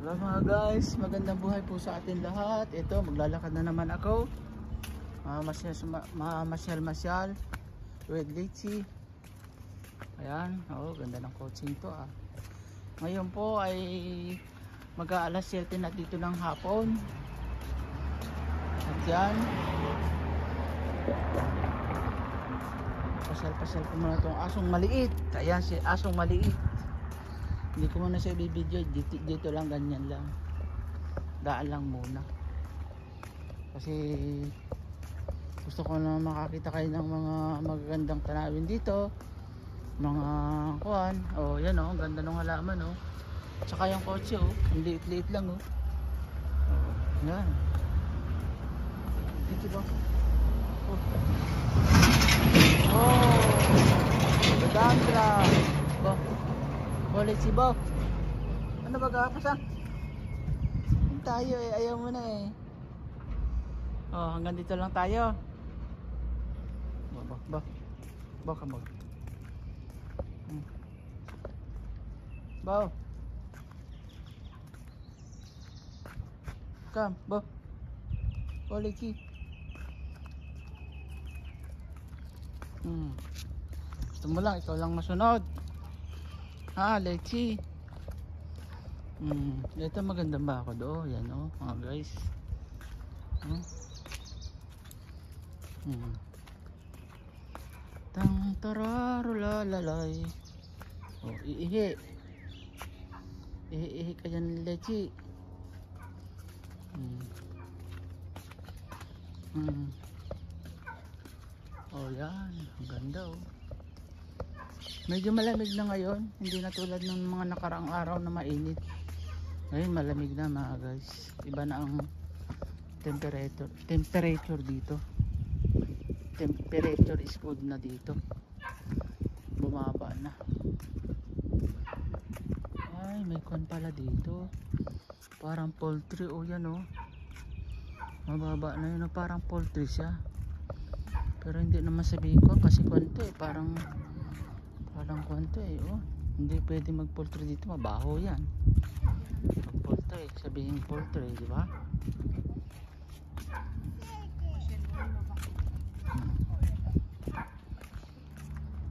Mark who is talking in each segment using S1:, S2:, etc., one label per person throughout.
S1: Hello mga guys, magandang buhay po sa atin lahat. Ito, maglalakad na naman ako. Masyal with Litchi. Ayan, ganda ng coaching to ah. Ngayon po ay mag-aalas 7 na dito ng hapon. At yan, pasal ko muna itong asong maliit. Ayan si asong maliit. Hindi ko muna siya bibidyo, dito lang, ganyan lang, daan lang muna kasi gusto ko na makakita kayo ng mga magagandang tanawin dito, mga kuwan. Yan ang ganda ng halaman tsaka yung kotse ang liit lang yan dito ba Gandra Ulit si Bob. Ano ba gapasang? Tayo ayaw mo na hanggang dito lang tayo. Bob ka mo. Bob. Come, Bob. Ulit si. Gusto mo lang, ikaw lang masunod. Lechi. Ito maganda ba ako doon? Yan mga guys. Tang tararo lalalay. Iihi ka dyan, Lechi. Yan, ang ganda medyo malamig na ngayon, hindi na tulad ng mga nakaraang araw na mainit. Ngayon malamig na mga guys, iba na ang temperature dito. Temperature is good na dito, bumaba na. Ay, may kon pala dito, parang poultry. Yan mababa na yun, parang poultry siya, pero hindi naman sabihin ko kasi konto parang konto hindi pwede mag poultry dito, mabaho yan. Pag poultry, sabihin poultry, di ba?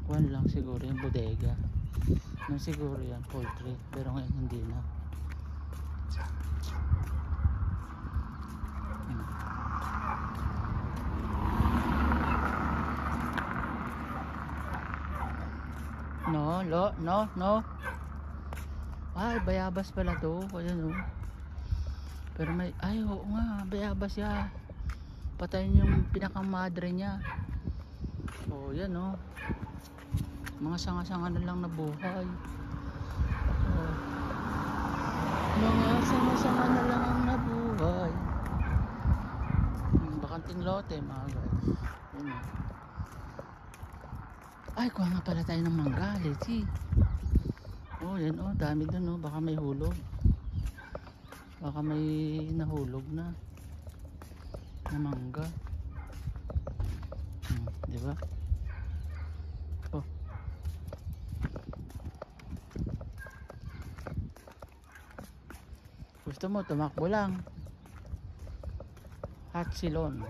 S1: Kuwan lang siguro yung bodega na siguro yan poultry, pero ngayon hindi na. No. Ay, bayabas pala to. Ayan pero may, oo nga, bayabas ya. Patayin yung pinakamadre niya. Yan mga sanga-sanga na lang na buhay. Mga sanga-sanga na lang ang nabuhay. Bakanting lote mga guys. Ay, kuha nga pala tayo ng mangga, Lechi. Yan dami dun baka may hulog. Baka may nahulog na mangga. Di ba? Gusto mo tumakbo lang. Hatsilon.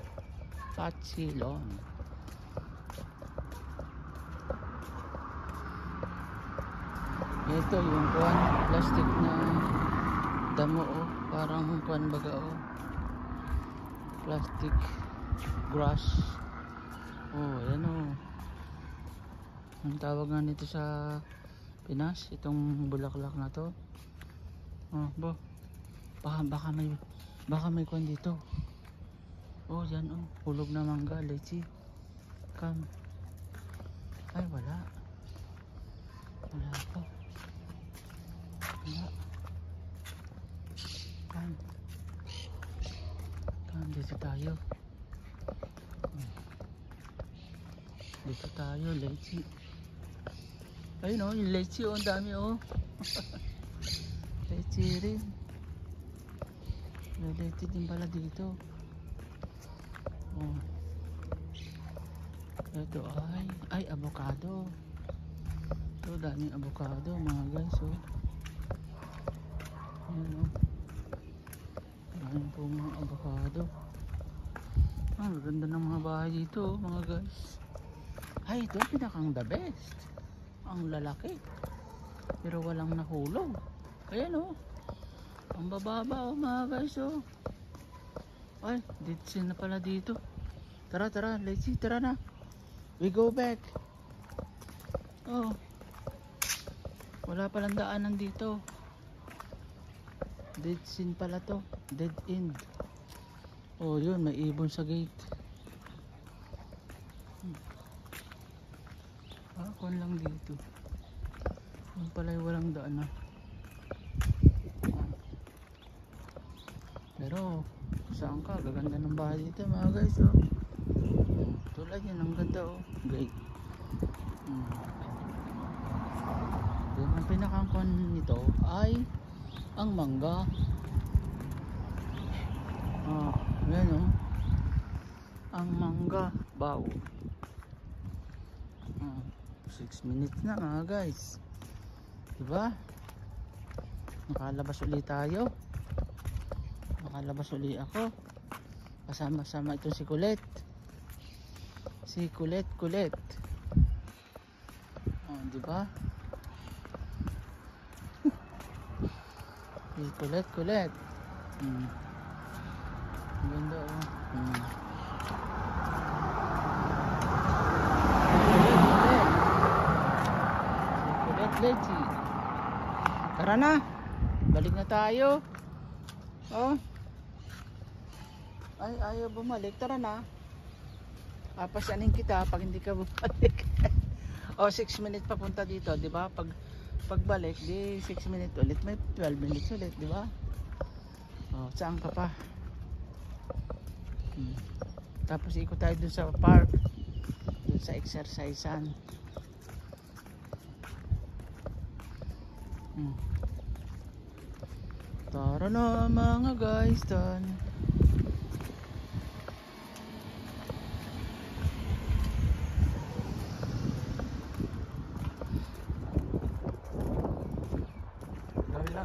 S1: Ito yung kuwan, plastic na damo parang kuwan baga plastic grass. Yan ang tawag nga nito sa Pinas, itong bulaklak na to. Baka may kuwan dito. Yan hulog na mangga, Lechi. Come. Ay, wala po. Dito tayo, Lechi. Ayun yung Lechi ang dami Lechi rin. May Lechi din pala dito. Ito ay avocado. Ito daming avocado mga guys. Ayan Ayun po mga avocado. Ang ganda ng mga bahay dito mga guys. Ay, ito pinakang the best. Ang lalaki. Pero walang nahulog. Ayan oh. Ang bababa oh mga guys oh. Ay, ditsin na pala dito. Tara, tara, let's see, tara na. We go back. Oh. Wala palang daanan dito. Dead sin pala to. Dead end. Oh, yun, may ibon sa gate. Kung lang dito. Yung pala walang daan na. Pero saan ka? Gaganda ng bahay dito mga guys oh. Tulad yan, ang ganda oh. Gate. Then ang pinakangkon nito ay ang mangga. Yan oh. Ang mangga baw. 6 minutes na mga guys. Diba? Nakalabas ulit tayo. Nakalabas ulit ako. Kasama-sama ito si Colette. Si Colette. Diba? Si Colette. Ganda oh. Let's tara na, balik na tayo. Oh, ay ayaw bumalik. Tara na, pasyanin kita pag hindi ka bumalik. 6 minutes papunta dito, di ba? Pagbalik di 6 minutes ulit, may 12 minutes ulit, di ba? Saan ka pa? Tapos ikot tayo dun sa park, dun sa exercisean. Tara na mga guys, tan.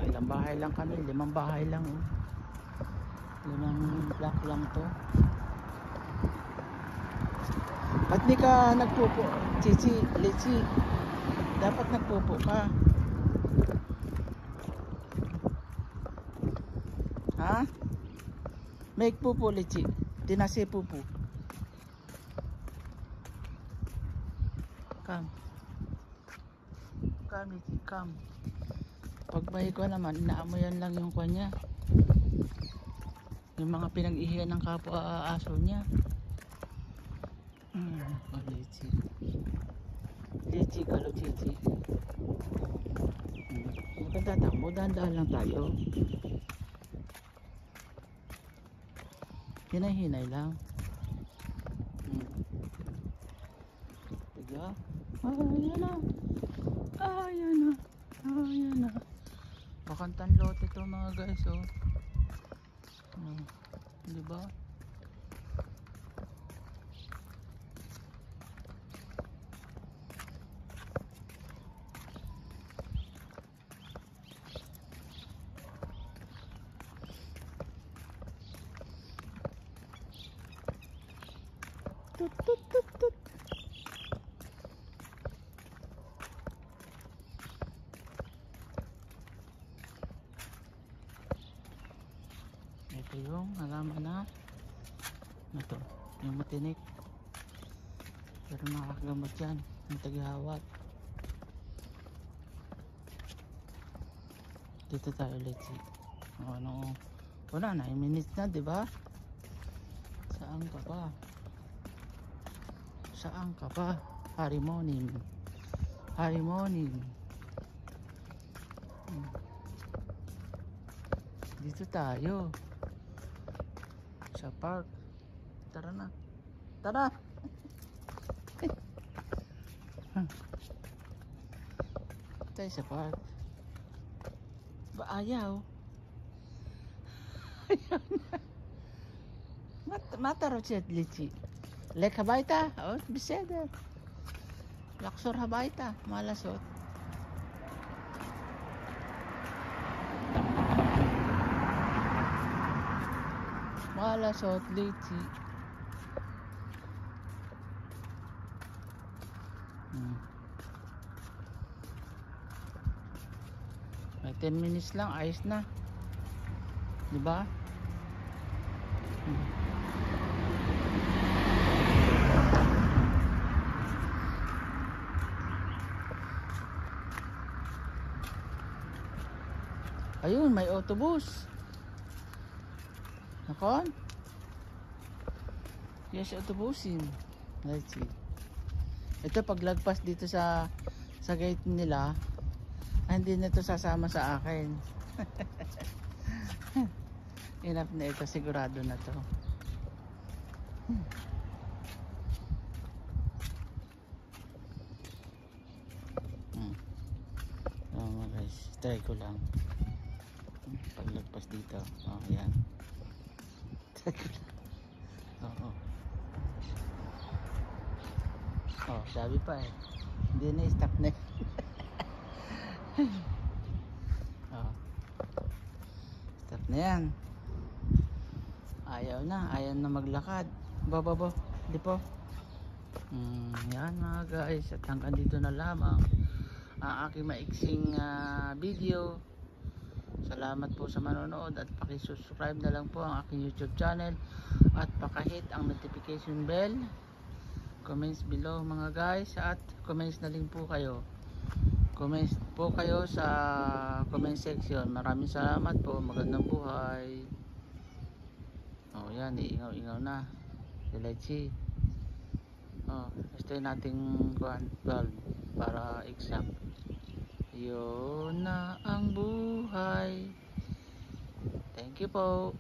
S1: Ilang bahay lang kami, 5 bahay lang oh. 5 block lang to. Ba't di ka nagpupo? Litsi, dapat nagpupo ka. Ha? Make pupo Litsi. Tinasi pupo. Come Litsi, come. Pagbahi ko naman, inaamoyan lang yung kanya. Yung mga pinag-ihiyan ng kapwa aso niya. Litsi. Litsi ka lo, Litsi. Huwag kang tatakbo, dahan-dahan lang tayo. Hinay-hinay lang. Tiga. Ayan na. Makantan lote to mga guys oh. Diba? Tut. Ito yung halaman na ito, yung matinik. Pero makakagamot yan, yung taghihawat. Dito tayo ulit si wala na, 9 minutes na, diba? Saan ka pa? Harimonim. Dito tayo sa park. Tara na. Tayo sa park. Ayaw. Mataro siya Litsi. Lek habayta. Biseda. Laksor habayta. Malasot. Malasot Litsi. May 10 minutes lang, ayos na. Diba? Ayun, may autobus. Nakon? Yes, autobusin. Let's see. Ito paglagpas dito sa gate nila, hindi na ito sasama sa akin. Enough na ito, sigurado na to. Guys, try ko lang paglagpas dito. Oh, yan. Try ko lang. Oo. Oh, sabi pa eh. Hindi na, stop na. Oh. Stop na yan. Ayaw na maglakad. Baba, di po. Yan mga guys, at hanggang dito na lamang ang aking maiksing video. Salamat po sa manonood at paki-subscribe na lang po ang aking YouTube channel at paka-hit ang notification bell. Comments below mga guys, at comments na din po kayo. Comments po kayo sa comment section. Maraming salamat po. Magandang buhay. Oh, yan, iingaw-ingaw na. Diletsi. Oh, gusto nating valve para exam. Yun na ang buhay. Thank you po.